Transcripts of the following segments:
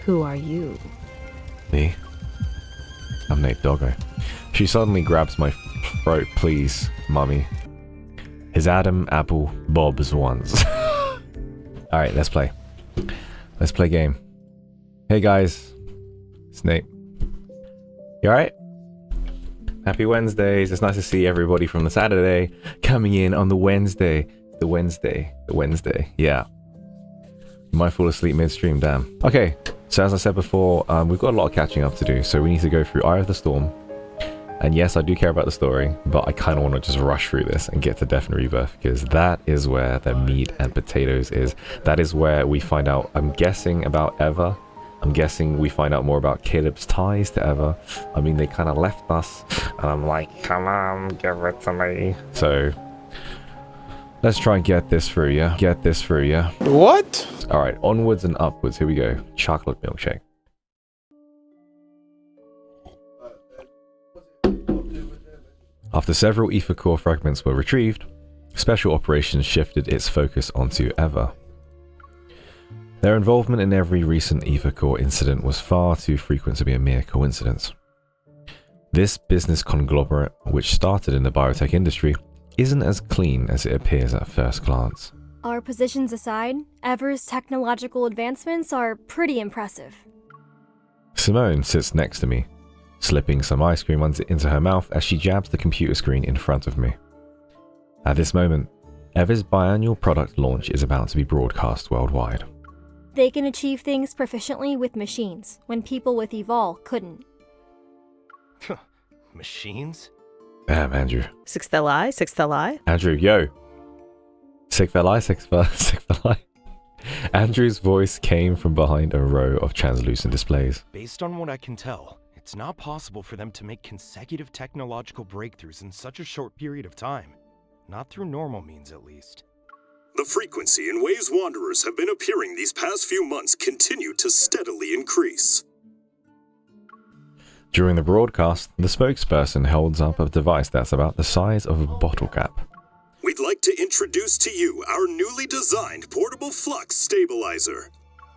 Who are you? Me? I'm Nayt Doggo. She suddenly grabs my throat. Please, mummy. His Adam, Apple, Bob's once. Alright, let's play. Let's play game. Hey guys. It's Nayt. You alright? Happy Wednesdays. It's nice to see everybody from the Saturday coming in on the Wednesday. The Wednesday. Yeah. You might fall asleep midstream, damn. Okay, so as I said before, we've got a lot of catching up to do, so we need to go through Eye of the Storm. And yes, I do care about the story, but I kind of want to just rush through this and get to Death and Rebirth, because that is where the meat and potatoes is. That is where we find out, I'm guessing, about Eva. I'm guessing we find out more about Caleb's ties to Eva. I mean, they kind of left us, and I'm like, come on, give it to me. So, let's try and get this through, yeah? Get this through, yeah? What? Alright, onwards and upwards, here we go. Chocolate milkshake. After several ether core fragments were retrieved, Special Operations shifted its focus onto Eva. Their involvement in every recent ether core incident was far too frequent to be a mere coincidence. This business conglomerate, which started in the biotech industry, isn't as clean as it appears at first glance. Our positions aside, Ever's technological advancements are pretty impressive. Simone sits next to me, slipping some ice cream into her mouth as she jabs the computer screen in front of me. At this moment, Ever's biannual product launch is about to be broadcast worldwide. They can achieve things proficiently with machines, when people with Evol couldn't. Machines? Damn, Andrew. Sixth ally. Andrew, yo. Sixth ally. Andrew's voice came from behind a row of translucent displays. Based on what I can tell, it's not possible for them to make consecutive technological breakthroughs in such a short period of time. Not through normal means, at least. The frequency in ways wanderers have been appearing these past few months continue to steadily increase. During the broadcast, the spokesperson holds up a device that's about the size of a bottle cap. We'd like to introduce to you our newly designed portable flux stabilizer.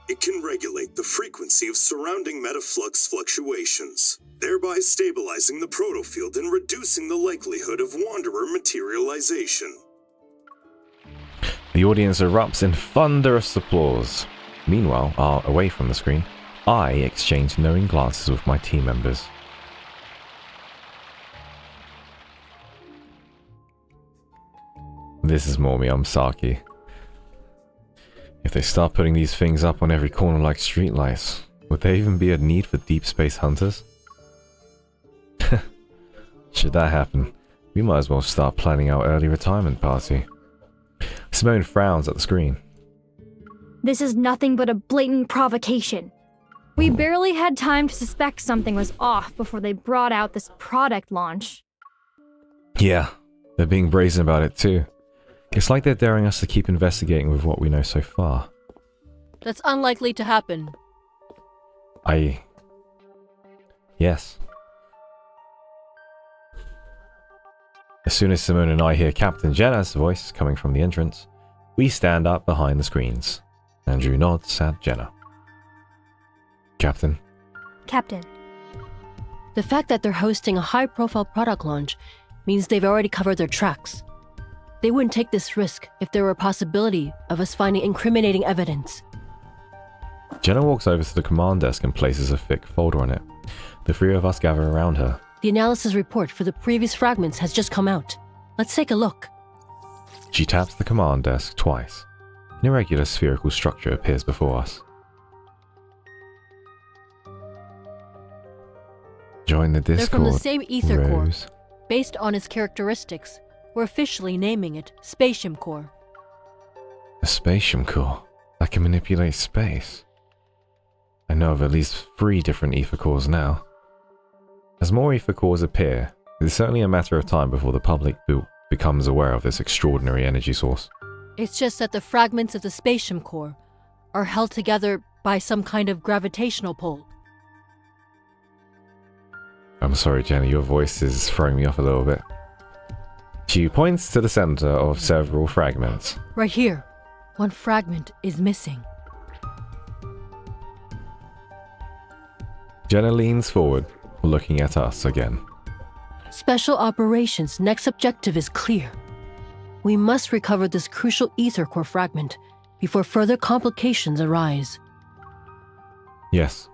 It can regulate the frequency of surrounding metaflux fluctuations, thereby stabilizing the protofield and reducing the likelihood of wanderer materialization. The audience erupts in thunderous applause. Meanwhile, away from the screen, I exchange knowing glances with my team members. This is more me, I'm Saki. If they start putting these things up on every corner like streetlights, would there even be a need for Deepspace hunters? Should that happen, we might as well start planning our early retirement party. Simone frowns at the screen. This is nothing but a blatant provocation. We barely had time to suspect something was off before they brought out this product launch. Yeah, they're being brazen about it too. It's like they're daring us to keep investigating with what we know so far. That's unlikely to happen. Yes. As soon as Simone and I hear Captain Jenna's voice coming from the entrance, we stand up behind the screens. Andrew nods at Jenna. Captain. The fact that they're hosting a high-profile product launch means they've already covered their tracks. They wouldn't take this risk if there were a possibility of us finding incriminating evidence. Jenna walks over to the command desk and places a thick folder on it. The three of us gather around her. The analysis report for the previous fragments has just come out. Let's take a look. She taps the command desk twice. An irregular spherical structure appears before us. Join the Discord. They're from the same ether core. Rose. Based on its characteristics, we're officially naming it Spatium Core. A spatium core that can manipulate space. I know of at least 3 different ether cores now. As more ether cores appear, it's certainly a matter of time before the public becomes aware of this extraordinary energy source. It's just that the fragments of the Spatium Core are held together by some kind of gravitational pull. I'm sorry, Jenny, your voice is throwing me off a little bit. She points to the center of several fragments. Right here. One fragment is missing. Jenna leans forward, looking at us again. Special Operations' next objective is clear. We must recover this crucial ether core fragment before further complications arise. Yes,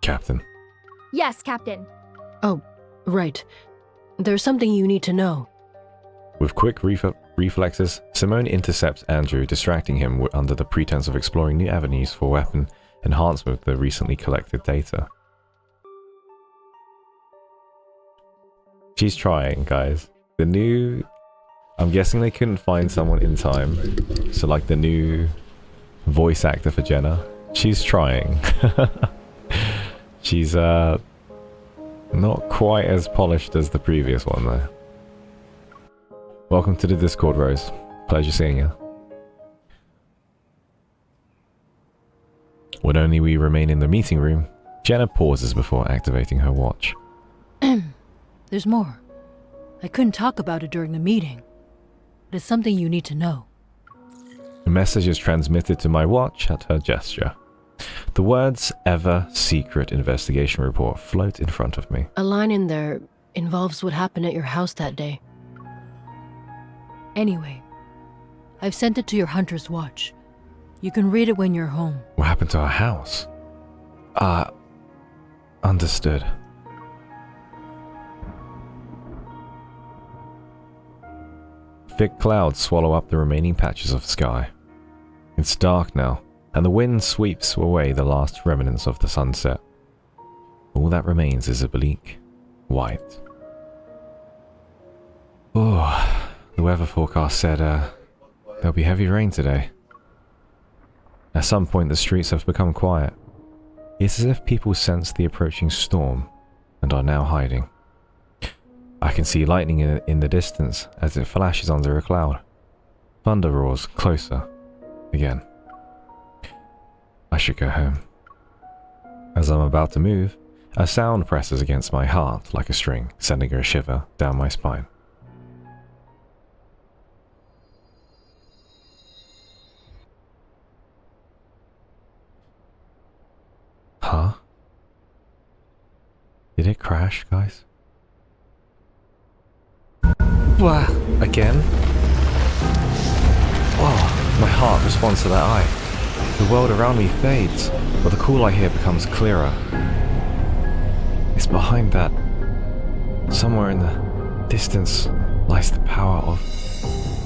Captain. Yes, Captain. Oh, right. There's something you need to know. With quick reflexes, Simone intercepts Andrew, distracting him under the pretense of exploring new avenues for weapon enhancement with the recently collected data. She's trying, guys. I'm guessing they couldn't find someone in time. So like the new voice actor for Jenna. She's trying. She's not quite as polished as the previous one though. Welcome to the Discord, Rose. Pleasure seeing you. When only we remain in the meeting room, Jenna pauses before activating her watch. There's more. I couldn't talk about it during the meeting, but it's something you need to know. A message is transmitted to my watch at her gesture. The words "Ever Secret Investigation Report" float in front of me. A line in there involves what happened at your house that day. Anyway, I've sent it to your Hunter's watch. You can read it when you're home. What happened to our house? Understood. Thick clouds swallow up the remaining patches of sky. It's dark now, and the wind sweeps away the last remnants of the sunset. All that remains is a bleak, white. Oh, the weather forecast said there'll be heavy rain today. At some point the streets have become quiet. It's as if people sense the approaching storm and are now hiding. I can see lightning in the distance as it flashes under a cloud. Thunder roars closer again. I should go home. As I'm about to move, a sound presses against my heart like a string, sending a shiver down my spine. Huh? Did it crash, guys? Wow, again? Oh, my heart responds to that eye. The world around me fades, but the call I hear becomes clearer. It's behind that. Somewhere in the distance lies the power of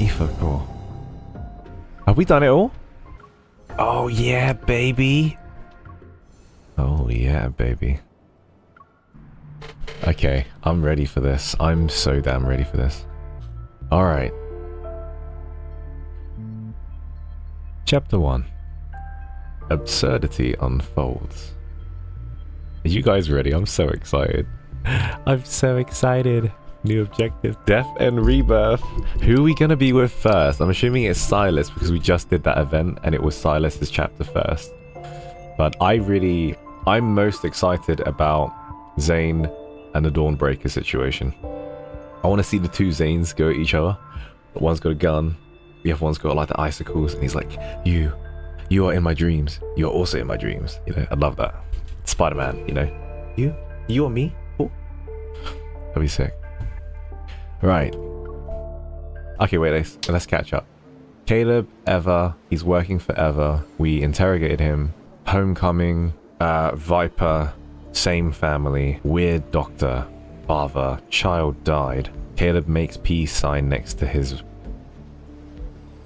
ether core. Have we done it all? Oh yeah, baby. Oh yeah, baby. Okay, I'm ready for this. I'm so damn ready for this. Alright. Chapter 1. Absurdity unfolds. Are you guys ready? I'm so excited. I'm so excited. New objective. Death and Rebirth. Who are we going to be with first? I'm assuming it's Sylus because we just did that event and it was Sylus's chapter first. But I'm most excited about Zane and the Dawnbreaker situation. I want to see the two Zanes go at each other. One's got a gun, the other one's got like the icicles, and he's like, you are in my dreams. You're also in my dreams. You know, I love that. Spider-Man, you know. You or me? Oh. That'd be sick. Right. Okay, wait, let's catch up. Caleb, Eva, he's working for Eva. We interrogated him. Homecoming, Viper, same family, weird doctor, father, child died. Caleb makes peace sign next to his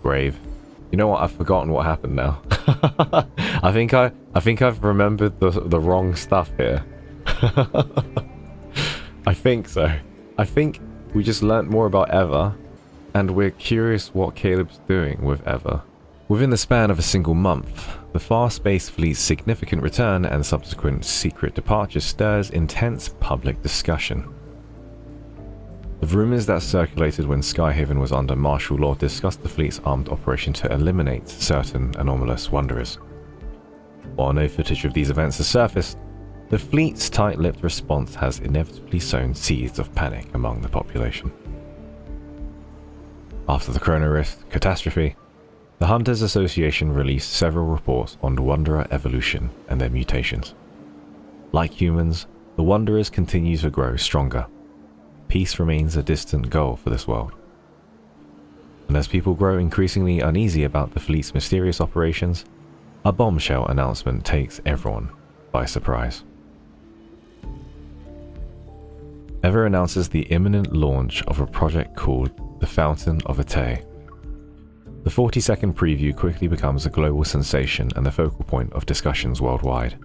grave. You know what? I've forgotten what happened now. I think I've remembered the wrong stuff here. I think so. I think we just learnt more about Eva, and we're curious what Caleb's doing with Eva. Within the span of a single month, the Far Space Fleet's significant return and subsequent secret departure stirs intense public discussion. The rumors that circulated when Skyhaven was under martial law discussed the fleet's armed operation to eliminate certain anomalous wanderers. While no footage of these events has surfaced, the fleet's tight-lipped response has inevitably sown seeds of panic among the population. After the Chrono Rift catastrophe, the Hunters Association released several reports on Wanderer evolution and their mutations. Like humans, the Wanderers continue to grow stronger. Peace remains a distant goal for this world. And as people grow increasingly uneasy about the fleet's mysterious operations, a bombshell announcement takes everyone by surprise. Ever announces the imminent launch of a project called the Fountain of Atay. The 40-second preview quickly becomes a global sensation and the focal point of discussions worldwide.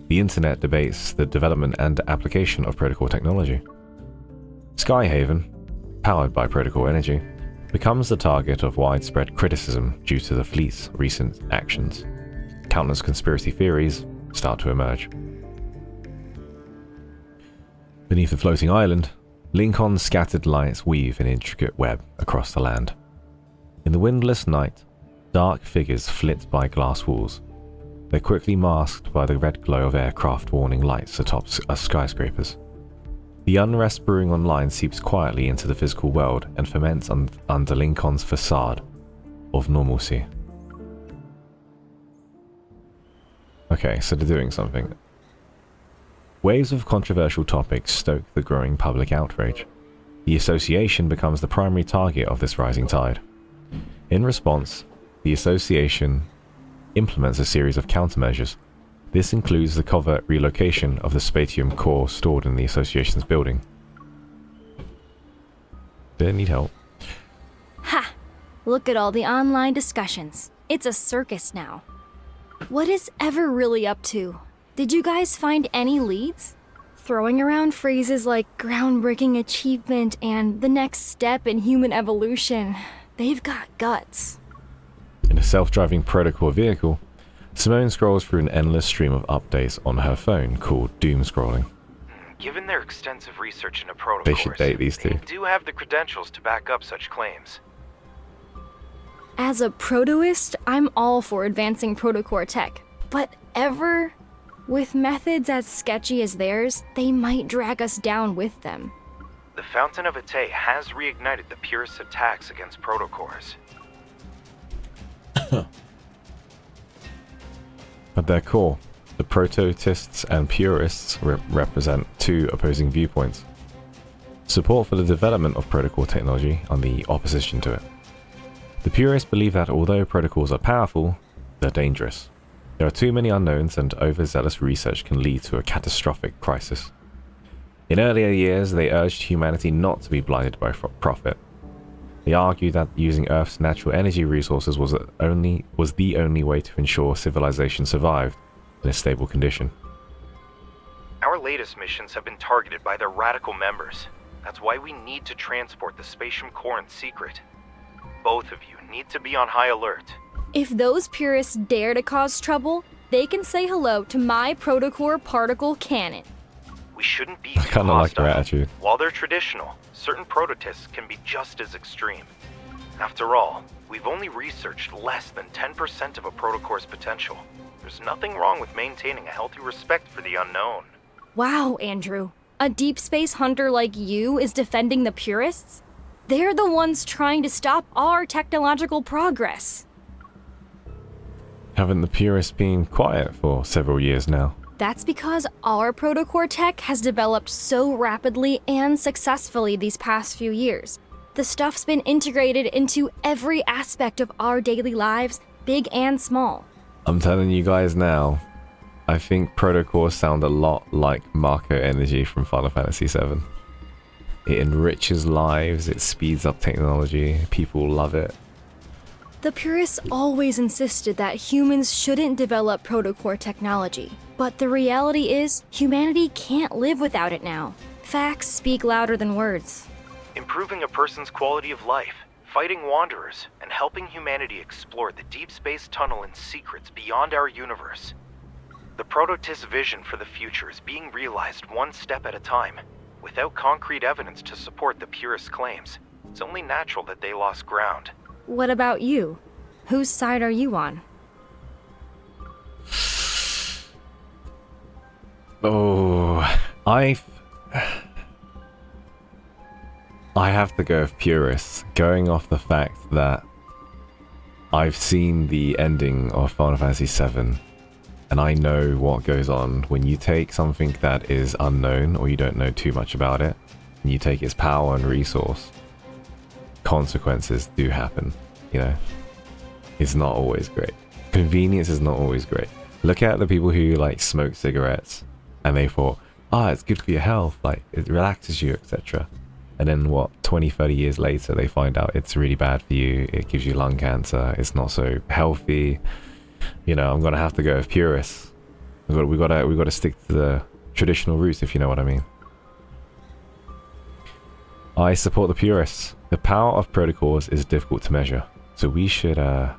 The internet debates the development and application of protocol technology. Skyhaven, powered by protocol energy, becomes the target of widespread criticism due to the fleet's recent actions. Countless conspiracy theories start to emerge. Beneath the floating island, Lincoln's scattered lights weave an intricate web across the land. In the windless night, dark figures flit by glass walls. They're quickly masked by the red glow of aircraft warning lights atop skyscrapers. The unrest brewing online seeps quietly into the physical world and ferments under Lincoln's facade of normalcy. Okay, so they're doing something. Waves of controversial topics stoke the growing public outrage. The association becomes the primary target of this rising tide. In response, the association implements a series of countermeasures. This includes the covert relocation of the spatium core stored in the association's building. They need help. Ha! Look at all the online discussions. It's a circus now. What is Ever really up to? Did you guys find any leads? Throwing around phrases like groundbreaking achievement and the next step in human evolution. They've got guts. In a self-driving protocol vehicle, Simone scrolls through an endless stream of updates on her phone called doom scrolling. Given their extensive research into protocols, They should date these two. they do have the credentials to back up such claims. As a protoist, I'm all for advancing protocore tech. But Ever, with methods as sketchy as theirs, they might drag us down with them. The Fountain of Atay has reignited the purest attacks against protocores. At their core, the prototists and purists represent two opposing viewpoints. Support for the development of protocol technology and the opposition to it. The purists believe that although protocols are powerful, they're dangerous. There are too many unknowns and overzealous research can lead to a catastrophic crisis. In earlier years, they urged humanity not to be blinded by profit. They argued that using Earth's natural energy resources was the only way to ensure civilization survived in a stable condition. Our latest missions have been targeted by their radical members. That's why we need to transport the spatium core in secret. Both of you need to be on high alert. If those purists dare to cause trouble, they can say hello to my protocore particle cannon. We shouldn't be I too kinda like their hostile. attitude. While they're traditional, certain prototists can be just as extreme. After all, we've only researched less than 10% of a protocore's potential. There's nothing wrong with maintaining a healthy respect for the unknown. Wow, Andrew. A deep space hunter like you is defending the purists? They're the ones trying to stop our technological progress. Haven't the purists been quiet for several years now? That's because our protocore tech has developed so rapidly and successfully these past few years. The stuff's been integrated into every aspect of our daily lives, big and small. I'm telling you guys now, I think protocors sound a lot like Marco energy from Final Fantasy VII. It enriches lives, it speeds up technology, people love it. The purists always insisted that humans shouldn't develop protocore technology. But the reality is, humanity can't live without it now. Facts speak louder than words. Improving a person's quality of life, fighting wanderers, and helping humanity explore the deep space tunnel and secrets beyond our universe. The prototist's vision for the future is being realized one step at a time. Without concrete evidence to support the purist claims, it's only natural that they lost ground. What about you? Whose side are you on? Oh, I have to go with purists, going off the fact that I've seen the ending of Final Fantasy VII, and I know what goes on when you take something that is unknown or you don't know too much about it, and you take its power and resource. Consequences do happen, you know. It's not always great. Convenience is not always great. Look at the people who like smoke cigarettes and they thought, it's good for your health, like it relaxes you, etc. And then what, 20, 30 years later, they find out it's really bad for you, it gives you lung cancer, it's not so healthy. You know, I'm gonna have to go with purists. We gotta stick to the traditional roots, if you know what I mean. I support the purists. The power of protocols is difficult to measure, so we should err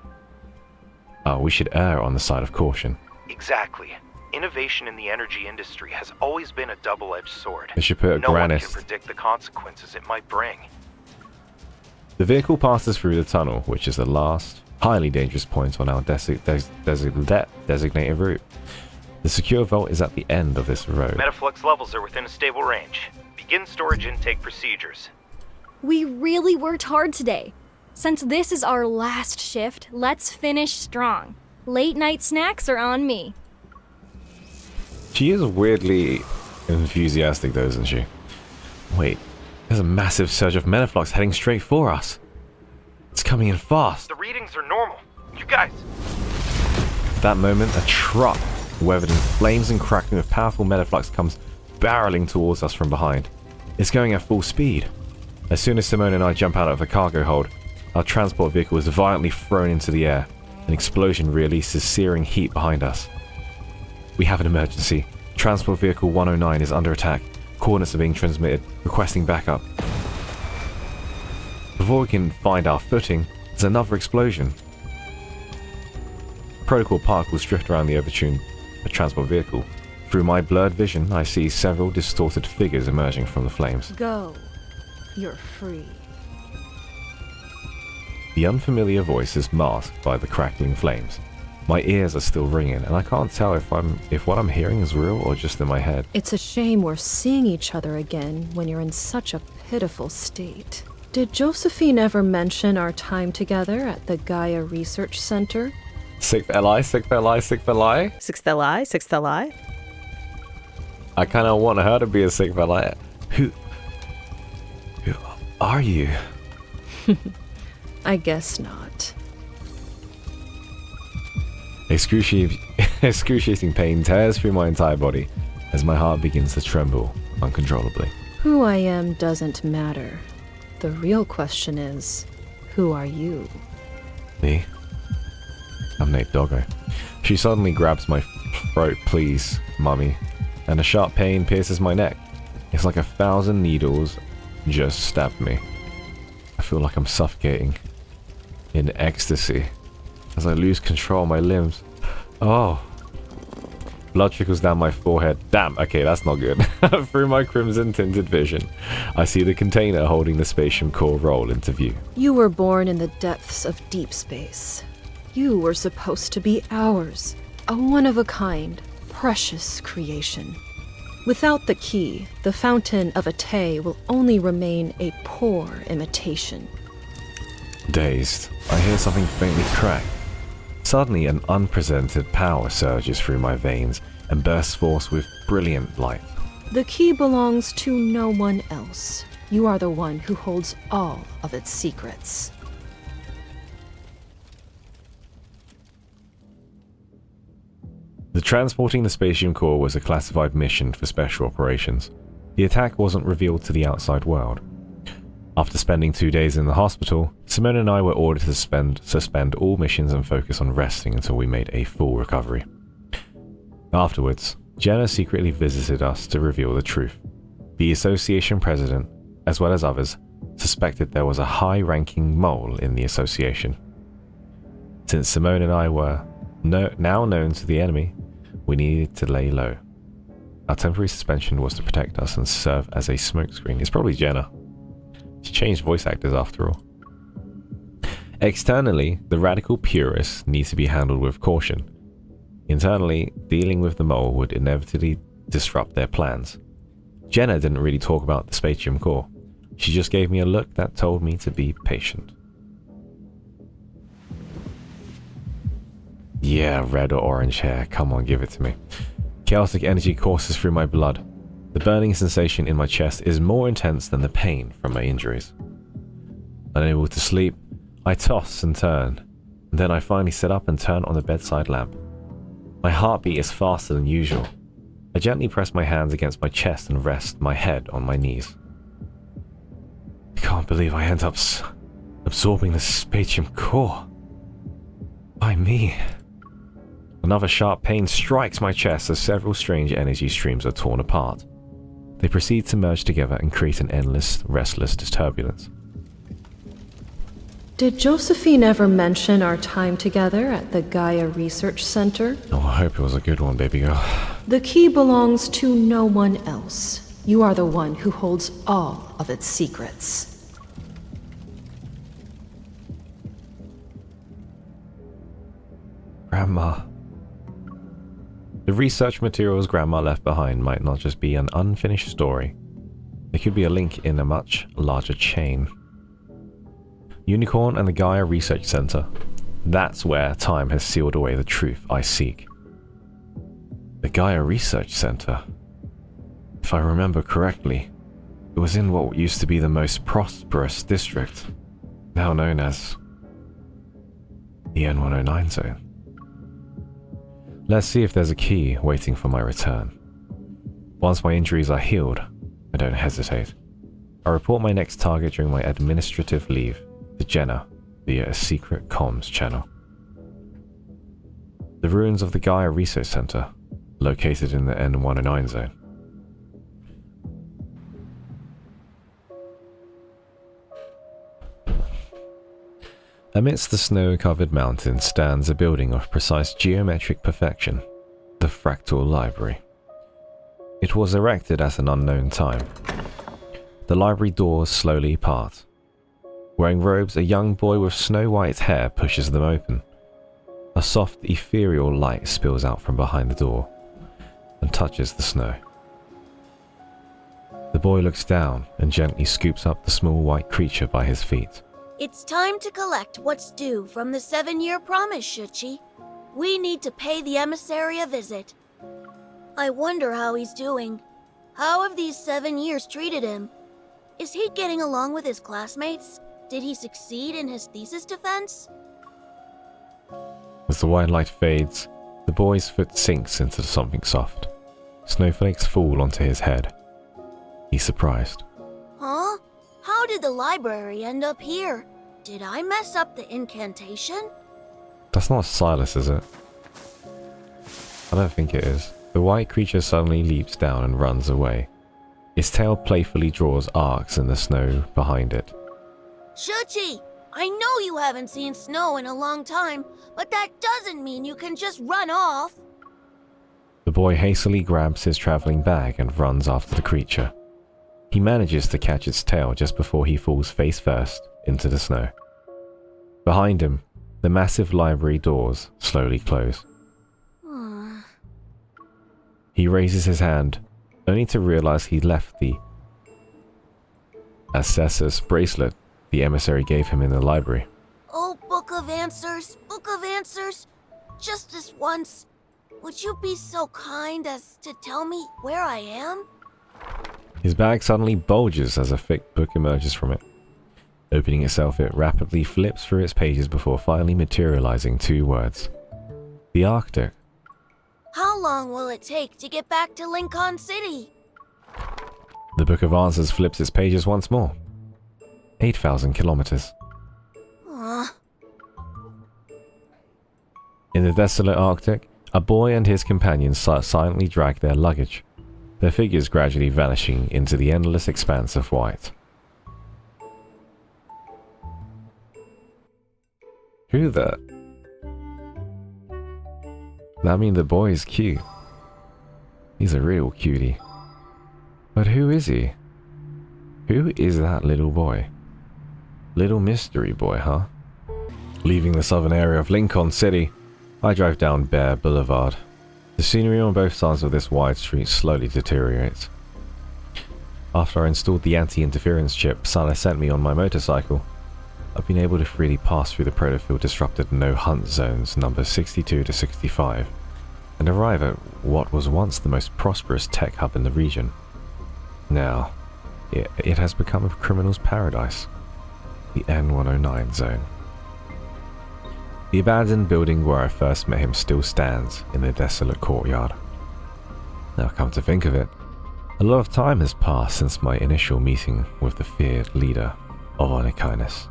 on the side of caution. Exactly. Innovation in the energy industry has always been a double-edged sword. They should put a No one granite. can predict the consequences it might bring. The vehicle passes through the tunnel, which is the last, highly dangerous point on our designated route. The secure vault is at the end of this road. Metaflux levels are within a stable range. Begin storage intake procedures. We really worked hard today. Since this is our last shift, let's finish strong. Late night snacks are on me. She is weirdly enthusiastic though, isn't she? Wait, there's a massive surge of metaflux heading straight for us. It's coming in fast. The readings are normal. You guys, At that moment, a truck, weathered in flames and crackling with powerful metaflux, comes barreling towards us from behind. It's going at full speed. As soon as Simone and I jump out of the cargo hold, our transport vehicle is violently thrown into the air. An explosion releases searing heat behind us. We have an emergency. Transport vehicle 109 is under attack. Coordinates are being transmitted, requesting backup. Before we can find our footing, there's another explosion. Protocol particles drift around the overtuned transport vehicle. Through my blurred vision, I see several distorted figures emerging from the flames. Go. You're free. The unfamiliar voice is masked by the crackling flames. My ears are still ringing, and I can't tell if what I'm hearing is real or just in my head. It's a shame we're seeing each other again when you're in such a pitiful state. Did Josephine ever mention our time together at the Gaia Research Center? Sixth Li, Sixth Li, Sixth Li. Sixth Li, Sixth Li. I kind of want her to be a Sixth Li. Who are you? I guess not. Excruciating pain tears through my entire body as my heart begins to tremble uncontrollably. Who I am doesn't matter. The real question is, who are you? Me? I'm Nayt Doggo. She suddenly grabs my throat. Please, mummy. And a sharp pain pierces my neck. It's like 1,000 needles just stabbed me. I feel like I'm suffocating in ecstasy as I lose control of my limbs. Oh. Blood trickles down my forehead. Damn, okay, that's not good. Through my crimson-tinted vision, I see the container holding the spatium core roll into view. You were born in the depths of deep space. You were supposed to be ours, a one-of-a-kind, precious creation. Without the key, the fountain of Ate will only remain a poor imitation. Dazed, I hear something faintly crack. Suddenly, an unprecedented power surges through my veins and bursts forth with brilliant light. The key belongs to no one else. You are the one who holds all of its secrets. The transporting the spatium core was a classified mission for special operations. The attack wasn't revealed to the outside world. After spending 2 days in the hospital, Simone and I were ordered to suspend all missions and focus on resting until we made a full recovery. Afterwards, Jenna secretly visited us to reveal the truth. The association president, as well as others, suspected there was a high-ranking mole in the association. Since Simone and I were now known to the enemy, we needed to lay low. Our temporary suspension was to protect us and serve as a smokescreen. It's probably Jenna. She changed voice actors after all. Externally, the radical purists need to be handled with caution. Internally, dealing with the mole would inevitably disrupt their plans. Jenna didn't really talk about the spatium core. She just gave me a look that told me to be patient. Yeah, red or orange hair. Come on, give it to me. Chaotic energy courses through my blood. The burning sensation in my chest is more intense than the pain from my injuries. Unable to sleep, I toss and turn. And then I finally sit up and turn on the bedside lamp. My heartbeat is faster than usual. I gently press my hands against my chest and rest my head on my knees. I can't believe I end up absorbing the spatium core. By me. Another sharp pain strikes my chest as several strange energy streams are torn apart. They proceed to merge together and create an endless, restless turbulence. Did Josephine ever mention our time together at the Gaia Research Center? Oh, I hope it was a good one, baby girl. The key belongs to no one else. You are the one who holds all of its secrets. Grandma. The research materials Grandma left behind might not just be an unfinished story. It could be a link in a much larger chain. Unicorn and the Gaia Research Center. That's where time has sealed away the truth I seek. The Gaia Research Center. If I remember correctly, it was in what used to be the most prosperous district, now known as the N109 zone. Let's see if there's a key waiting for my return. Once my injuries are healed, I don't hesitate. I report my next target during my administrative leave to Jenna via a secret comms channel. The ruins of the Gaia Research Center, located in the N109 zone. Amidst the snow-covered mountains stands a building of precise geometric perfection, the Fractal Library. It was erected at an unknown time. The library doors slowly part. Wearing robes, a young boy with snow-white hair pushes them open. A soft, ethereal light spills out from behind the door and touches the snow. The boy looks down and gently scoops up the small white creature by his feet. It's time to collect what's due from the 7-year promise, Shuchi. We need to pay the emissary a visit. I wonder how he's doing. How have these 7 years treated him? Is he getting along with his classmates? Did he succeed in his thesis defense? As the white light fades, the boy's foot sinks into something soft. Snowflakes fall onto his head. He's surprised. Huh? How did the library end up here? Did I mess up the incantation? That's not Sylus, is it? I don't think it is. The white creature suddenly leaps down and runs away. Its tail playfully draws arcs in the snow behind it. Shuchi! I know you haven't seen snow in a long time, but that doesn't mean you can just run off. The boy hastily grabs his traveling bag and runs after the creature. He manages to catch its tail just before he falls face first into the snow. Behind him, the massive library doors slowly close. He raises his hand, only to realize he left the Assessor's bracelet the emissary gave him in the library. Oh, Book of Answers, just this once. Would you be so kind as to tell me where I am? His bag suddenly bulges as a thick book emerges from it. Opening itself, it rapidly flips through its pages before finally materializing 2 words. The Arctic. How long will it take to get back to Lincoln City? The Book of Answers flips its pages once more. 8,000 kilometers. In the desolate Arctic, a boy and his companions silently drag their luggage, their figures gradually vanishing into the endless expanse of white. Who the... I mean, the boy is cute. He's a real cutie. But who is he? Who is that little boy? Little mystery boy, huh? Leaving the southern area of Lincoln City, I drive down Bear Boulevard. The scenery on both sides of this wide street slowly deteriorates. After I installed the anti-interference chip Sylus sent me on my motorcycle, I've been able to freely pass through the protofield disrupted no-hunt zones numbers 62 to 65 and arrive at what was once the most prosperous tech hub in the region. Now, it has become a criminal's paradise, the N109 zone. The abandoned building where I first met him still stands in the desolate courtyard. Now come to think of it, a lot of time has passed since my initial meeting with the feared leader of Onykinus.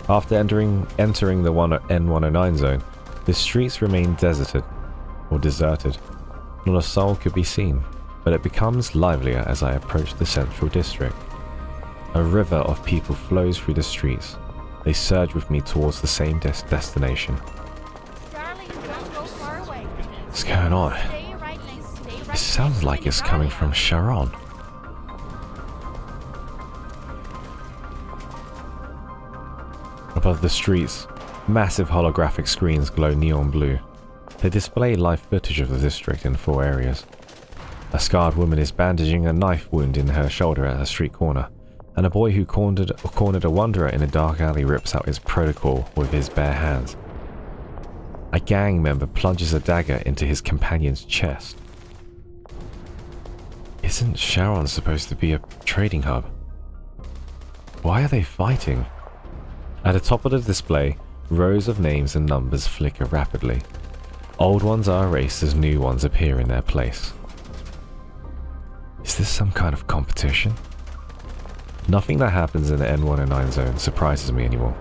After entering the N109 zone, the streets remain deserted. Not a soul could be seen, but it becomes livelier as I approach the central district. A river of people flows through the streets. They surge with me towards the same destination. What's going on? It sounds like it's coming from Charon. Above the streets, massive holographic screens glow neon blue. They display live footage of the district in 4 areas. A scarred woman is bandaging a knife wound in her shoulder at a street corner, and a boy who cornered a wanderer in a dark alley rips out his protocol with his bare hands. A gang member plunges a dagger into his companion's chest. Isn't Charon supposed to be a trading hub? Why are they fighting? At the top of the display, rows of names and numbers flicker rapidly. Old ones are erased as new ones appear in their place. Is this some kind of competition? Nothing that happens in the N109 zone surprises me anymore.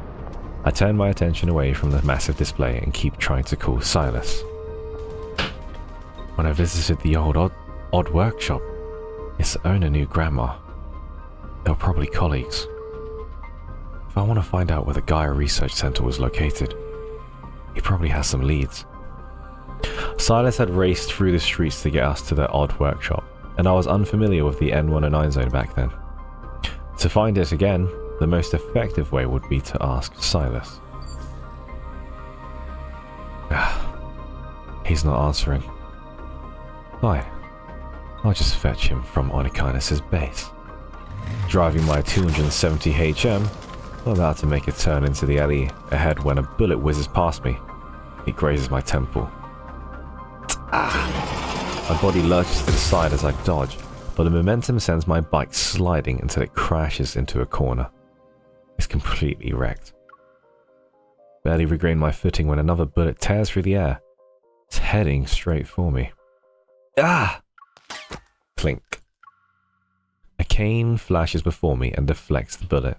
I turn my attention away from the massive display and keep trying to call Sylus. When I visited the odd workshop, its owner knew Grandma. They were probably colleagues. If I want to find out where the Gaia Research Center was located, he probably has some leads. Sylus had raced through the streets to get us to the odd workshop, and I was unfamiliar with the N109 zone back then. To find it again, the most effective way would be to ask Sylus. He's not answering. Fine. I'll just fetch him from Onykinus' base. Driving my 270 HM, I'm about to make a turn into the alley ahead when a bullet whizzes past me. It grazes my temple. My body lurches to the side as I dodge, but the momentum sends my bike sliding until it crashes into a corner. It's completely wrecked. Barely regained my footing when another bullet tears through the air. It's heading straight for me. Ah! Clink. A cane flashes before me and deflects the bullet.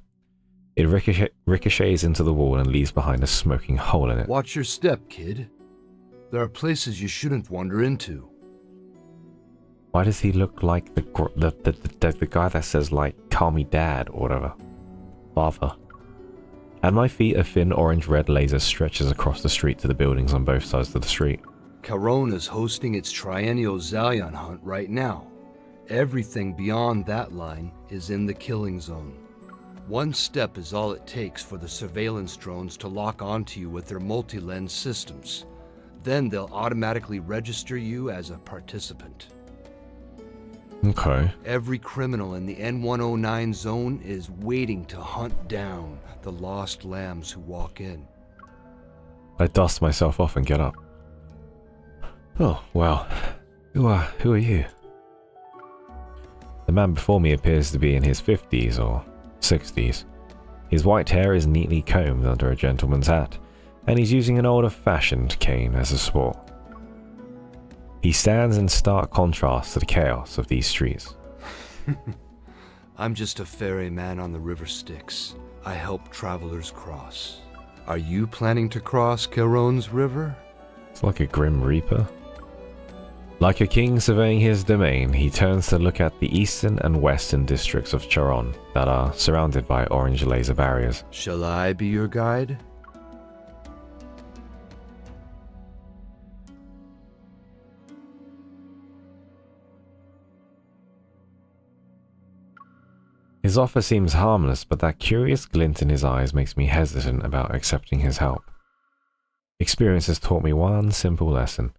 It ricochets into the wall and leaves behind a smoking hole in it. Watch your step, kid. There are places you shouldn't wander into. Why does he look like the guy that says, like, call me dad or whatever? Father. At my feet, a thin orange-red laser stretches across the street to the buildings on both sides of the street. Charon is hosting its triennial Zalion hunt right now. Everything beyond that line is in the killing zone. One step is all it takes for the surveillance drones to lock onto you with their multi-lens systems. Then they'll automatically register you as a participant. Okay. Every criminal in the N109 zone is waiting to hunt down the lost lambs who walk in. I dust myself off and get up. Oh, well. Who are you? The man before me appears to be in his 50s or 60s. His white hair is neatly combed under a gentleman's hat, and he's using an older-fashioned cane as a sport. He stands in stark contrast to the chaos of these streets. I'm just a ferryman on the river Styx. I help travelers cross. Are you planning to cross Charon's river? It's like a grim reaper. Like a king surveying his domain, he turns to look at the eastern and western districts of Charon that are surrounded by orange laser barriers. Shall I be your guide? His offer seems harmless, but that curious glint in his eyes makes me hesitant about accepting his help. Experience has taught me one simple lesson.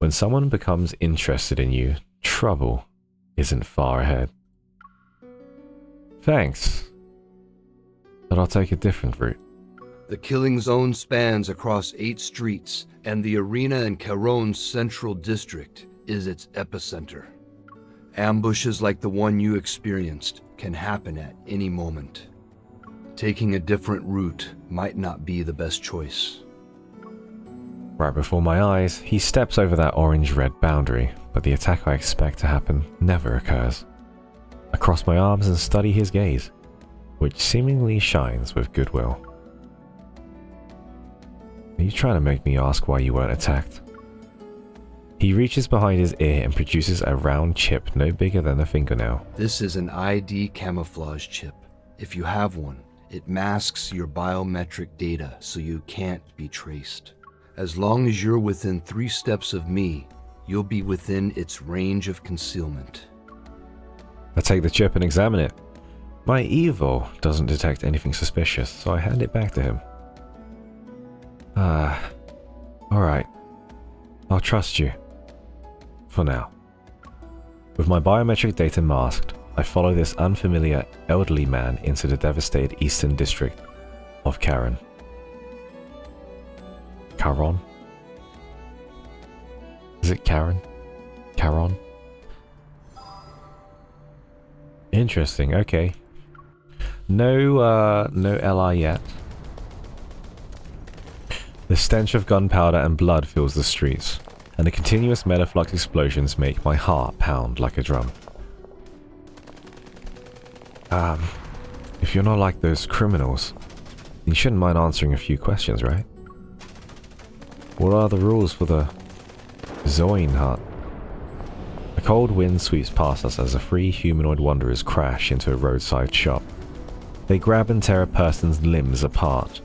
When someone becomes interested in you, trouble isn't far ahead. Thanks. but I'll take a different route. The killing zone spans across 8 streets, and the arena in Caron's central district is its epicenter. Ambushes like the one you experienced can happen at any moment. Taking a different route might not be the best choice. Right before my eyes, he steps over that orange-red boundary, but the attack I expect to happen never occurs. I cross my arms and study his gaze, which seemingly shines with goodwill. Are you trying to make me ask why you weren't attacked? He reaches behind his ear and produces a round chip no bigger than a fingernail. This is an ID camouflage chip. If you have one, it masks your biometric data so you can't be traced. As long as you're within 3 steps of me, you'll be within its range of concealment. I take the chip and examine it. My evil doesn't detect anything suspicious, so I hand it back to him. Alright. I'll trust you. For now. With my biometric data masked, I follow this unfamiliar elderly man into the devastated eastern district of Caron. Caron? Is it Caron? Caron? Interesting, okay. No LI yet. The stench of gunpowder and blood fills the streets, and the continuous metaflux explosions make my heart pound like a drum. If you're not like those criminals, you shouldn't mind answering a few questions, right? What are the rules for the Zoin hut? A cold wind sweeps past us as the 3 humanoid wanderers crash into a roadside shop. They grab and tear a person's limbs apart,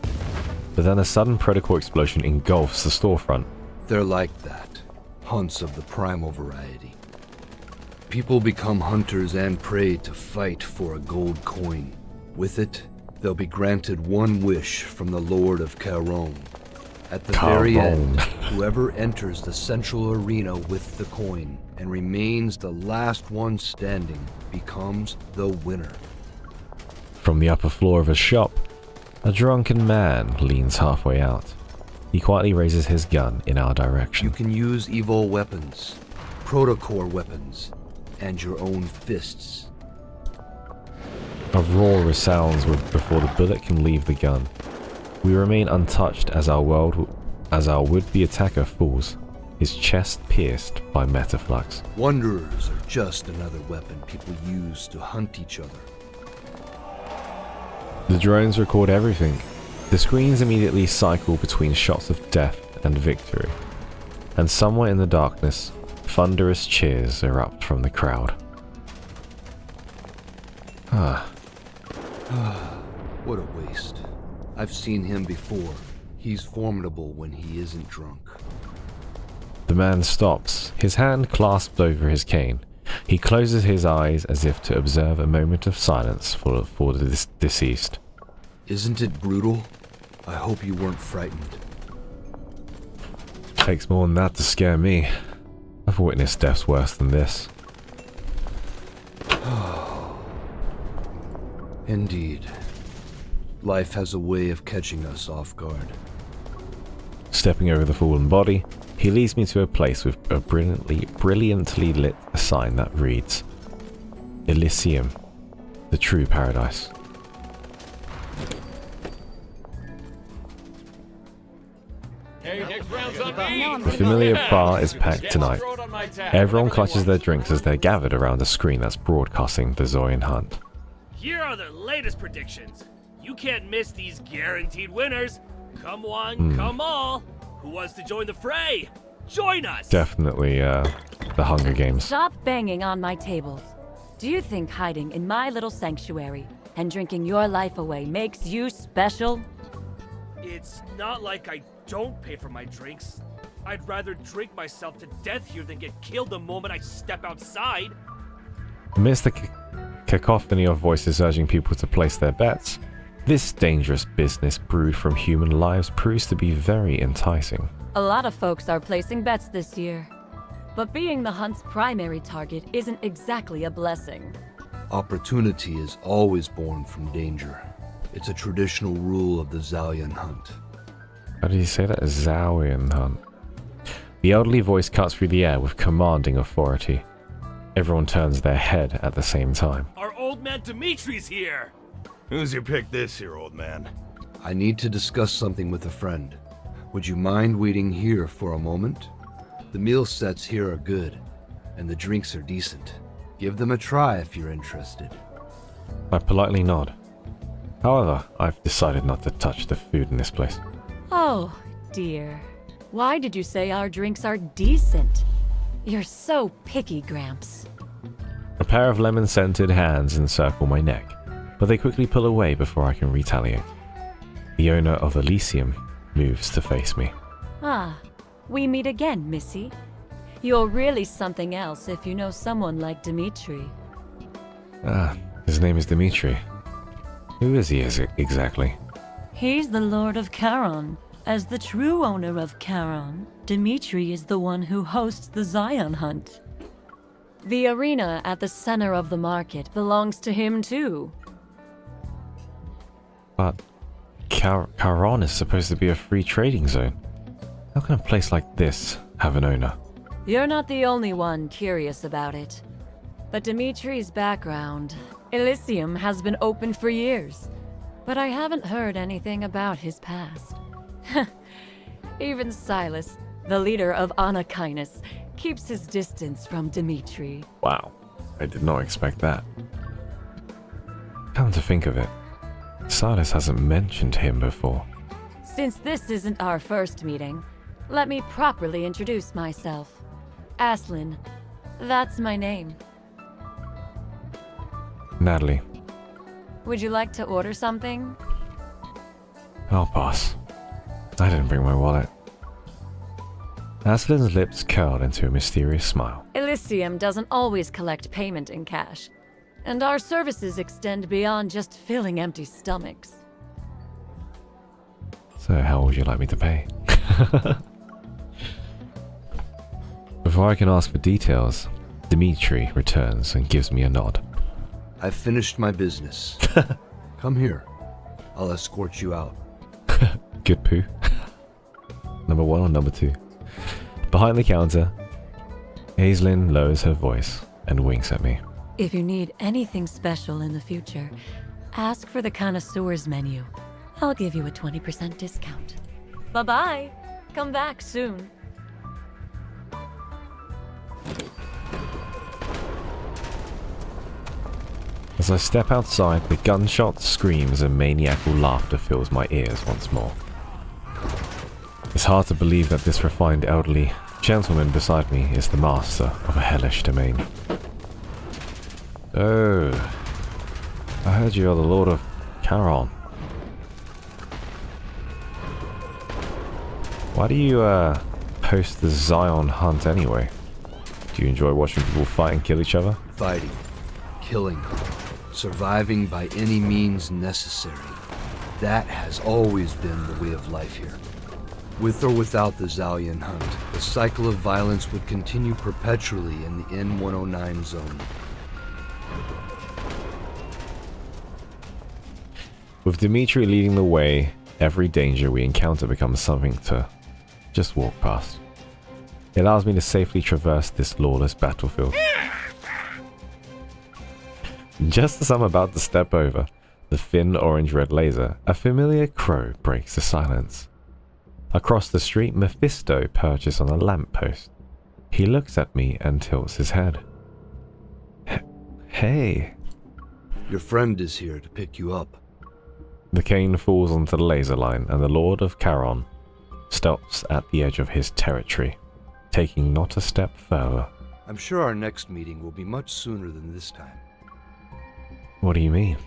but then a sudden protocol explosion engulfs the storefront. They're like that. Hunts of the primal variety. People become hunters and prey to fight for a gold coin. With it, they'll be granted one wish from the Lord of Caron. At the very end, whoever enters the central arena with the coin and remains the last one standing becomes the winner. From the upper floor of a shop, a drunken man leans halfway out. He quietly raises his gun in our direction. You can use evil weapons, protocore weapons, and your own fists. A roar resounds before the bullet can leave the gun. We remain untouched as our would-be attacker falls, his chest pierced by metaflux. Wanderers are just another weapon people use to hunt each other. The drones record everything. The screens immediately cycle between shots of death and victory. And somewhere in the darkness, thunderous cheers erupt from the crowd. What a waste. I've seen him before. He's formidable when he isn't drunk. The man stops, his hand clasped over his cane. He closes his eyes as if to observe a moment of silence for the deceased. Isn't it brutal? I hope you weren't frightened. Takes more than that to scare me. I've witnessed deaths worse than this. Indeed. Life has a way of catching us off guard. Stepping over the fallen body, he leads me to a place with a brilliantly lit sign that reads, Elysium, the true paradise. The familiar bar is packed tonight. Everyone clutches their drinks as they're gathered around a screen that's broadcasting the Zoyan hunt. Here are the latest predictions. You can't miss these guaranteed winners. Come one, come all. Who wants to join the fray? Join us! Definitely, the Hunger Games. Stop banging on my tables. Do you think hiding in my little sanctuary and drinking your life away makes you special? It's not like I don't pay for my drinks. I'd rather drink myself to death here than get killed the moment I step outside. Amidst the cacophony of voices urging people to place their bets, this dangerous business brewed from human lives proves to be very enticing. A lot of folks are placing bets this year. But being the hunt's primary target isn't exactly a blessing. Opportunity is always born from danger. It's a traditional rule of the Zalian hunt. How did you say that? A Zalian hunt. The elderly voice cuts through the air with commanding authority. Everyone turns their head at the same time. Our old man Dimitri's here! Who's your pick this here, old man? I need to discuss something with a friend. Would you mind waiting here for a moment? The meal sets here are good, and the drinks are decent. Give them a try if you're interested. I politely nod. However, I've decided not to touch the food in this place. Oh, dear. Why did you say our drinks are decent? You're so picky, Gramps. A pair of lemon-scented hands encircle my neck, but they quickly pull away before I can retaliate. The owner of Elysium moves to face me. Ah, we meet again, Missy. You're really something else if you know someone like Dimitri. Ah, his name is Dimitri. Who is he exactly? He's the Lord of Charon. As the true owner of Charon, Dimitri is the one who hosts the Zion hunt. The arena at the center of the market belongs to him too. But Charon is supposed to be a free trading zone. How can a place like this have an owner? You're not the only one curious about it. But Dimitri's background, Elysium has been open for years. But I haven't heard anything about his past. Even Sylus, the leader of Anakinus, keeps his distance from Dimitri. Wow, I did not expect that. Come to think of it, Sylus hasn't mentioned him before. Since this isn't our first meeting, let me properly introduce myself. Aslin, that's my name. Natalie, Would you like to order something? I'll pass. I didn't bring my wallet. Aslin's lips curled into a mysterious smile. Elysium doesn't always collect payment in cash, and our services extend beyond just filling empty stomachs. So how would you like me to pay? Before I can ask for details, Dimitri returns and gives me a nod. I've finished my business. Come here. I'll escort you out. Good poo. Number 1 or number 2? Behind the counter, Aislinn lowers her voice and winks at me. If you need anything special in the future, ask for the connoisseur's menu. I'll give you a 20% discount. Bye-bye. Come back soon. As I step outside, the gunshots, screams, and maniacal laughter fills my ears once more. It's hard to believe that this refined elderly gentleman beside me is the master of a hellish domain. Oh, I heard you are the Lord of Charon. Why do you, host the Zion hunt anyway? Do you enjoy watching people fight and kill each other? Fighting, killing, surviving by any means necessary. That has always been the way of life here. With or without the Zalian hunt, the cycle of violence would continue perpetually in the N109 zone. With Dimitri leading the way, every danger we encounter becomes something to just walk past. It allows me to safely traverse this lawless battlefield. Just as I'm about to step over the thin orange-red laser, a familiar crow breaks the silence. Across the street, Mephisto perches on a lamppost. He looks at me and tilts his head. Hey. Your friend is here to pick you up. The cane falls onto the laser line, and the Lord of Charon stops at the edge of his territory, taking not a step further. I'm sure our next meeting will be much sooner than this time. What do you mean?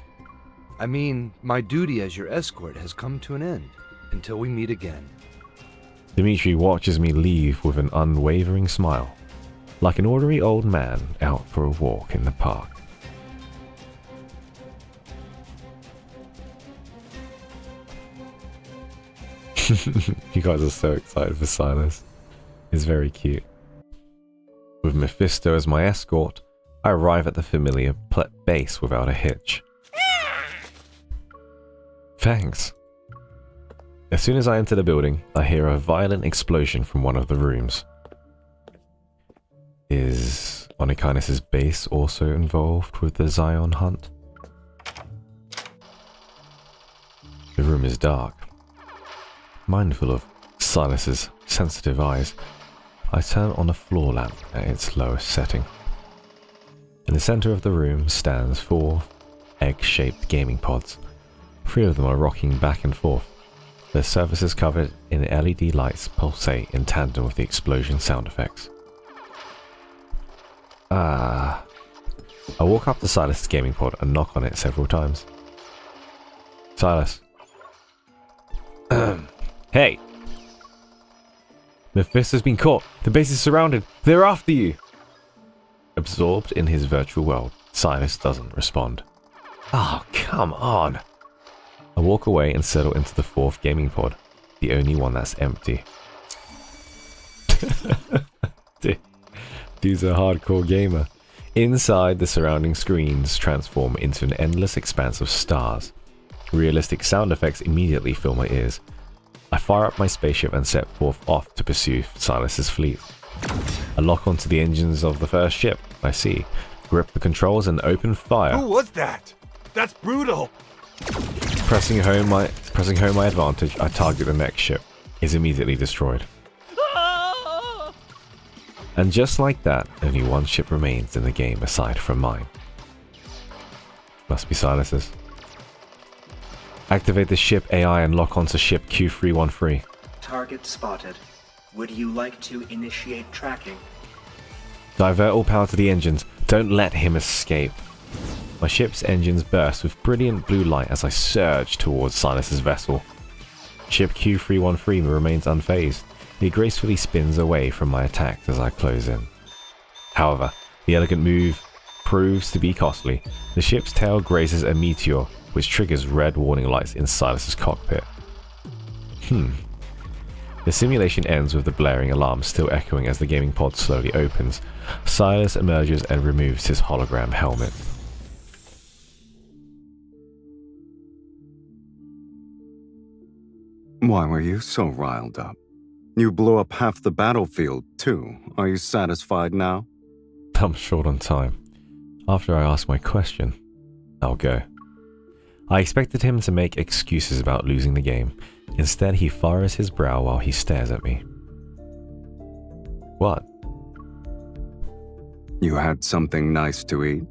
I mean, my duty as your escort has come to an end, until we meet again. Dimitri watches me leave with an unwavering smile, like an ordinary old man out for a walk in the park. You guys are so excited for Sylus. It's very cute. With Mephisto as my escort, I arrive at the familiar base without a hitch. Thanks. As soon as I enter the building, I hear a violent explosion from one of the rooms. Is Onikinus' base also involved with the Zion hunt? The room is dark. Mindful of Sylus's sensitive eyes, I turn on a floor lamp at its lowest setting. In the center of the room stands 4 egg-shaped gaming pods. 3 of them are rocking back and forth. Their surfaces covered in LED lights pulsate in tandem with the explosion sound effects. I walk up to Sylus' gaming pod and knock on it several times. Sylus. Hey! Mephisto's been caught. The base is surrounded. They're after you. Absorbed in his virtual world, Sylus doesn't respond. Oh, come on. I walk away and settle into the 4th gaming pod, the only one that's empty. Dude's a hardcore gamer. Inside, the surrounding screens transform into an endless expanse of stars. Realistic sound effects immediately fill my ears. I fire up my spaceship and set forth off to pursue Sylus' fleet. I lock onto the engines of the first ship I see, grip the controls and open fire. Who was that? That's brutal. Pressing home my advantage, I target the next ship. Is immediately destroyed. And just like that, only one ship remains in the game aside from mine. Must be Sylus's. Activate the ship AI and lock onto ship Q313. Target spotted. Would you like to initiate tracking? Divert all power to the engines. Don't let him escape. My ship's engines burst with brilliant blue light as I surge towards Sylus's vessel. Ship Q313 remains unfazed. He gracefully spins away from my attacks as I close in. However, the elegant move proves to be costly. The ship's tail grazes a meteor, which triggers red warning lights in Sylus's cockpit. The simulation ends with the blaring alarm still echoing as the gaming pod slowly opens. Sylus emerges and removes his hologram helmet. Why were you so riled up? You blew up half the battlefield, too. Are you satisfied now? I'm short on time. After I ask my question, I'll go. I expected him to make excuses about losing the game. Instead, he furrows his brow while he stares at me. What? You had something nice to eat?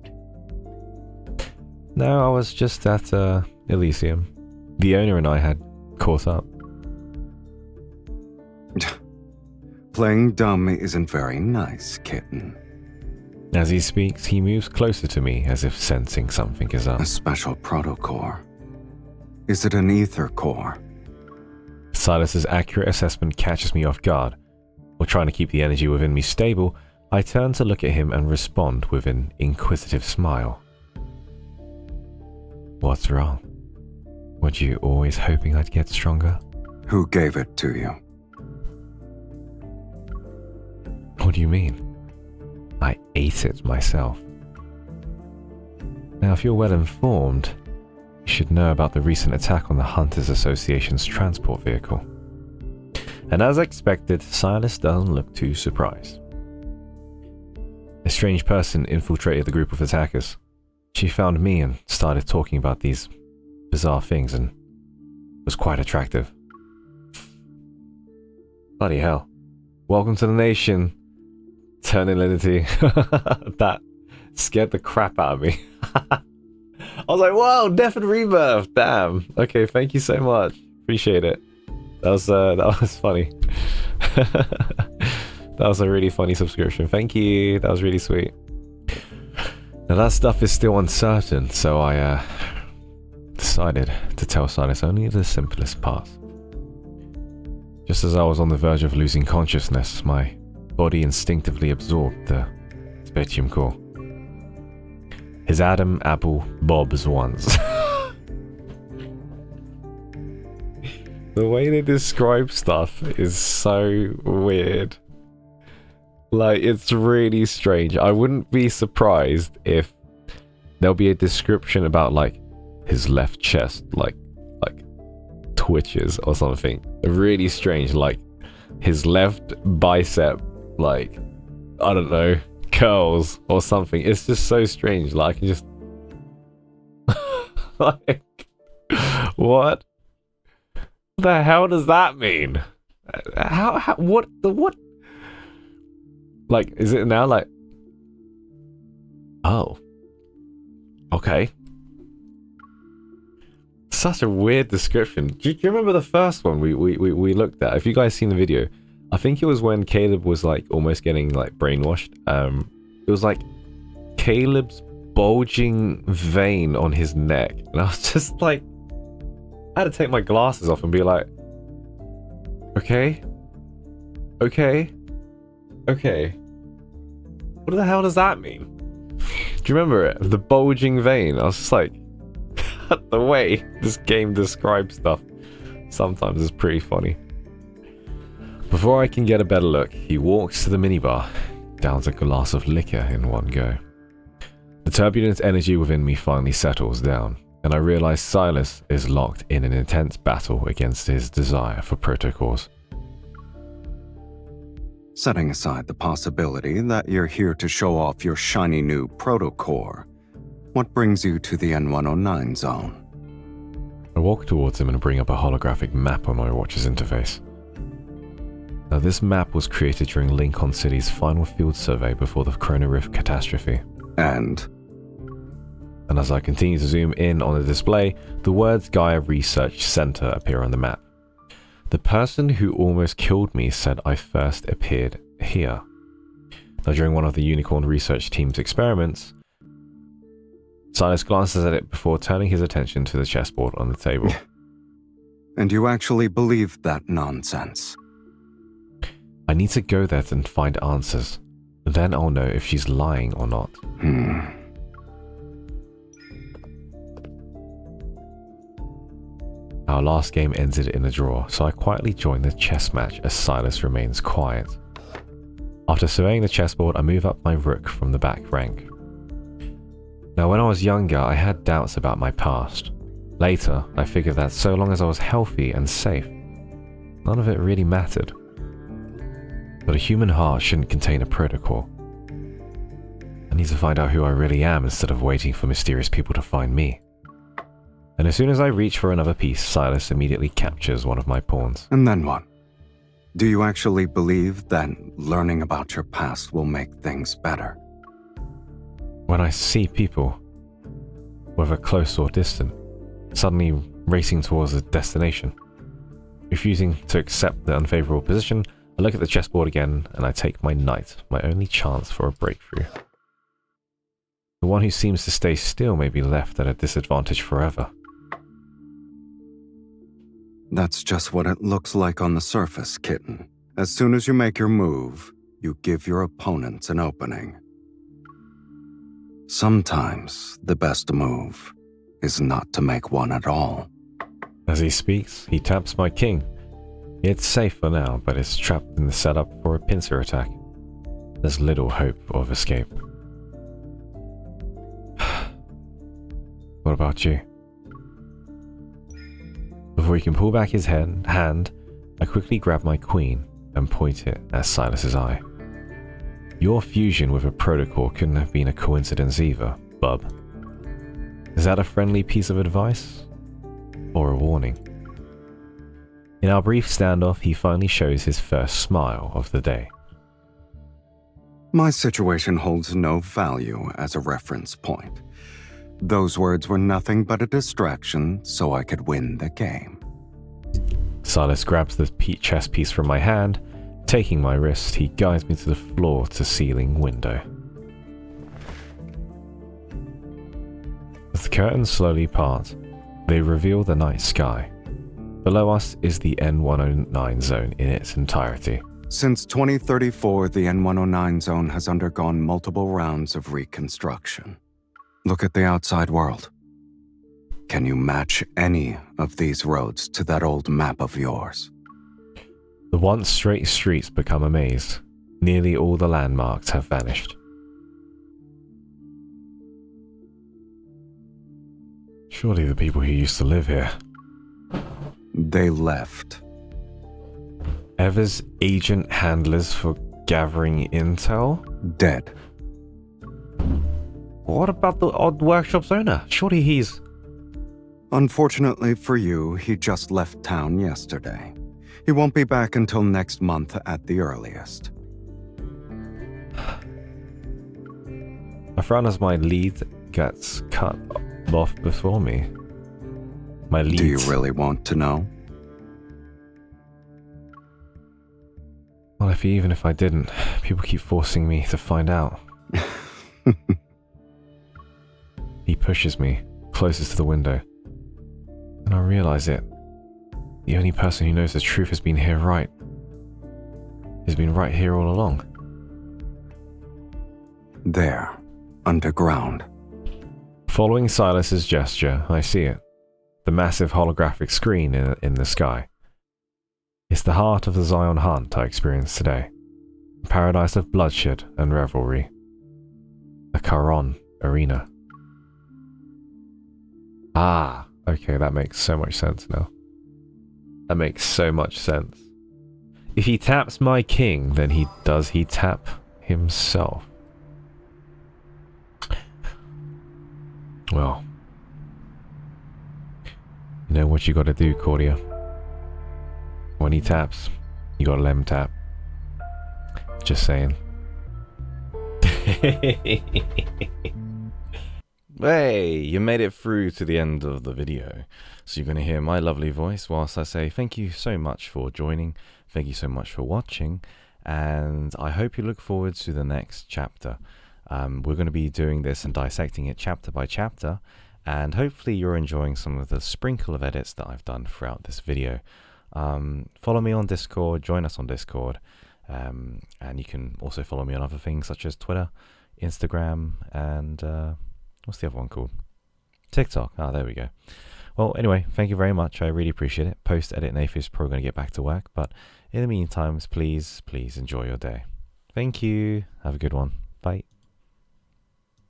No, I was just at Elysium. The owner and I had caught up. Playing dumb isn't very nice, kitten. As he speaks, he moves closer to me as if sensing something is up. A special protocore. Is it an ether core? Sylus's accurate assessment catches me off guard. While trying to keep the energy within me stable, I turn to look at him and respond with an inquisitive smile. What's wrong? Were you always hoping I'd get stronger? Who gave it to you? What do you mean? I ate it myself. Now, if you're well informed, you should know about the recent attack on the Hunters Association's transport vehicle. And as expected, Sylus doesn't look too surprised. A strange person infiltrated the group of attackers. She found me and started talking about these bizarre things and was quite attractive. Bloody hell. Welcome to the nation. Ternalinity. That scared the crap out of me. I was like, wow, Death and Rebirth. Damn. Okay, thank you so much. Appreciate it. That was funny. That was a really funny subscription. Thank you. That was really sweet. Now that stuff is still uncertain, so I decided to tell Sylus only the simplest parts. Just as I was on the verge of losing consciousness, my body instinctively absorbed the spatium core. His Adam, Apple, Bob's ones. The way they describe stuff is so weird. Like, it's really strange. I wouldn't be surprised if there'll be a description about, like, his left chest, like twitches or something. Really strange, like his left bicep, like, I don't know, curls or something. It's just so strange. Like, I can just like, what the hell does that mean? How what like, is it now like, oh, okay, such a weird description. Do you remember the first one we looked at? If you guys seen the video, I think it was when Caleb was like almost getting like brainwashed. It was like Caleb's bulging vein on his neck, and I was just like, I had to take my glasses off and be like, okay, what the hell does that mean? Do you remember it? The bulging vein. I was just like, the way this game describes stuff sometimes is pretty funny. Before I can get a better look, he walks to the minibar, downs a glass of liquor in one go. The turbulent energy within me finally settles down, and I realize Sylus is locked in an intense battle against his desire for protocols. Setting aside the possibility that you're here to show off your shiny new protocore, what brings you to the N109 zone? I walk towards him and bring up a holographic map on my watch's interface. Now, this map was created during Lincoln City's final field survey before the Corona Rift catastrophe. And as I continue to zoom in on the display, the words Gaia Research Center appear on the map. The person who almost killed me said I first appeared here. Now, during one of the Unicorn research team's experiments, Sylus glances at it before turning his attention to the chessboard on the table. And you actually believed that nonsense? I need to go there and find answers. Then I'll know if she's lying or not. Our last game ended in a draw, so I quietly join the chess match as Sylus remains quiet. After surveying the chessboard, I move up my rook from the back rank. Now, when I was younger, I had doubts about my past. Later, I figured that so long as I was healthy and safe, none of it really mattered. But a human heart shouldn't contain a protocol. I need to find out who I really am instead of waiting for mysterious people to find me. And as soon as I reach for another piece, Sylus immediately captures one of my pawns. And then what? Do you actually believe that learning about your past will make things better? When I see people, whether close or distant, suddenly racing towards a destination, refusing to accept the unfavorable position, I look at the chessboard again and I take my knight, my only chance for a breakthrough. The one who seems to stay still may be left at a disadvantage forever. That's just what it looks like on the surface, kitten. As soon as you make your move, you give your opponents an opening. Sometimes the best move is not to make one at all. As he speaks, he taps my king. It's safe for now, but it's trapped in the setup for a pincer attack. There's little hope of escape. What about you? Before he can pull back his hand, I quickly grab my queen and point it at Sylus's eye. Your fusion with a protocol couldn't have been a coincidence either, bub. Is that a friendly piece of advice? Or a warning? In our brief standoff, he finally shows his first smile of the day. My situation holds no value as a reference point. Those words were nothing but a distraction so I could win the game. Sylus grabs the chess piece from my hand. Taking my wrist, he guides me to the floor-to-ceiling window. As the curtains slowly part, they reveal the night sky. Below us is the N109 zone in its entirety. Since 2034, the N109 zone has undergone multiple rounds of reconstruction. Look at the outside world. Can you match any of these roads to that old map of yours? The once straight streets become a maze. Nearly all the landmarks have vanished. Surely the people who used to live here. They left. Ever's agent handlers for gathering intel? Dead. What about the odd workshop's owner? Surely he's... Unfortunately for you, he just left town yesterday. He won't be back until next month at the earliest. I frown as my lead gets cut off before me. My lead. Do you really want to know? Well, even if I didn't, people keep forcing me to find out. He pushes me closest to the window, and I realize it. The only person who knows the truth has been here right. Has been right here all along. There, underground. Following Sylus's gesture, I see it. The massive holographic screen in the sky. It's the heart of the Zion hunt I experienced today. A paradise of bloodshed and revelry. The Charon arena. Ah, okay, that makes so much sense now. That makes so much sense. If he taps my king, then he tap himself? Well, you know what you gotta do, Cordia. When he taps, you gotta let him tap. Just saying. Hey, you made it through to the end of the video. So you're going to hear my lovely voice whilst I say thank you so much for joining. Thank you so much for watching. And I hope you look forward to the next chapter. We're going to be doing this and dissecting it chapter by chapter. And hopefully you're enjoying some of the sprinkle of edits that I've done throughout this video. Follow me on Discord, join us on Discord. And you can also follow me on other things such as Twitter, Instagram, and... what's the other one called? TikTok. Ah, there we go. Well, anyway, thank you very much. I really appreciate it. Post-edit Nayt is probably going to get back to work. But in the meantime, please enjoy your day. Thank you. Have a good one.